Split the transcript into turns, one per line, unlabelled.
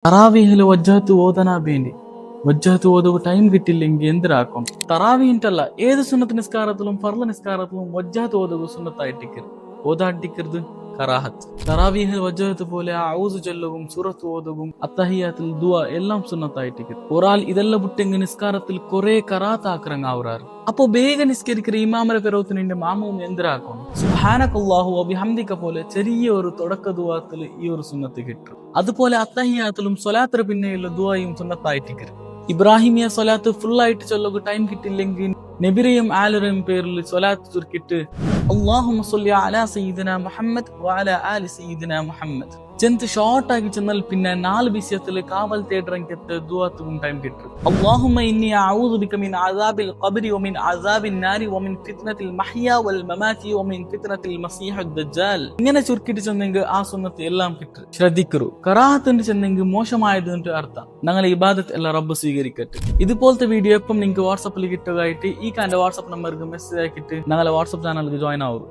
തറാവീഹിൽ വജ്ജഹത്ത് ഓതാനാ വേണ്ടി വജ്ജഹത്ത് ഓതുക ടൈം കിട്ടില്ലെങ്കിൽ എന്തിനാക്കും? തറാവീഹിൻ്റല്ല ഏത് സുന്നത്ത് നിസ്കാരത്തിലും ഫർള് നിസ്കാരത്തിലും വജ്ജഹത്ത് ഓതുക സുന്നത്തായിട്ടിക്കരുത്, ഓതാട്ടിക്കരുത്, കറാഹത്ത്. തറാവീഹിൽ വജ്ജഹത്ത് പോലെ ഔസു ചൊല്ലുകയും സൂറത്ത് ഓതുകയും അത്തഹിയാത്തിൽ ദുആ എല്ലാം സുന്നത്തായിട്ടിക്കരുത്. ഒരാൾ ഇതെല്ലാം വിട്ടെങ്കിൽ നിസ്കാരത്തിൽ കുറെ കറാത്ത് ആക്രങ്ങാവുറാറ്. അപ്പൊ വേഗം നിസ്കരിക്കുന്ന ഇമാമരെ പെരോത്തിനെ മാമവും എന്തിനാക്കണം? സുബ്ഹാനകല്ലാഹു വബിഹംദിക പോലെ ചെറിയ ഒരു തുടക്ക ദുആത്തിൽ ഈ ഒരു സുന്നത്ത് കിട്ടും. അതുപോലെ അത്തഹിയാത്തിലും സ്വലാത്തിന് പിന്നെയുള്ള ദുആയും സുന്നത്തായിട്ടിക്കരുത്. ഇബ്രാഹിമിയ സ്വലാത്ത് ഫുൾ ആയിട്ട് ചൊല്ലുക ടൈം കിട്ടില്ലെങ്കിൽ നബിരെയും ആലറയും പേരിൽ സ്വലാത്ത് ചുരുക്കിട്ട് അല്ലാഹുമ്മ സ്വല്ലി അലാ സയ്യിദിനാ മുഹമ്മദ് വഅലാ ആലി സയ്യിദിനാ മുഹമ്മദ് ചെന്ന് ഷോർട്ട് ആക്കി ചെന്നാൽ പിന്നെ 4 വിഷയത്തിൽ കാവൽ തേടറങ്ങിട്ട് ദുആത്തും ടൈം കിട്ടും. അല്ലാഹുമ്മ ഇന്നി അഊദു ബിക മിൻ അസാബിൽ ഖബ്രി വമിൻ അസാബിൻ നാരി വമിൻ ഫിത്നത്തിൽ മഹ്യാ വൽ മമാതി വമിൻ ഫിത്നത്തിൽ മസീഹുദ് ദജ്ജാൽ. ഇങ്ങനെ ചുരുക്കിട്ട് ചെന്നെങ്കിൽ ആ സുന്നത്ത് എല്ലാം കിട്ടും. ശ്രദ്ധിക്കൂ, കറാഹത്തിന്റെ ചെന്നെങ്കിൽ മോശമായതിന്റെ അർത്ഥം ഞങ്ങൾ ഇബാദത്ത് എല്ലാം റബ്ബ് സ്വീകരിക്കട്ടെ. ഇതുപോലത്തെ വീഡിയോ എപ്പം നിങ്ങൾക്ക് വാട്സാപ്പിൽ കിട്ടുകയായിട്ട് ഈ കാന്റെ വാട്സാപ്പ് നമ്പർക്ക് മെസ്സേജ് ആക്കിയിട്ട് ഞങ്ങളെ വാട്സാപ്പ് ചാനലിൽ ജോയിൻ ആവും.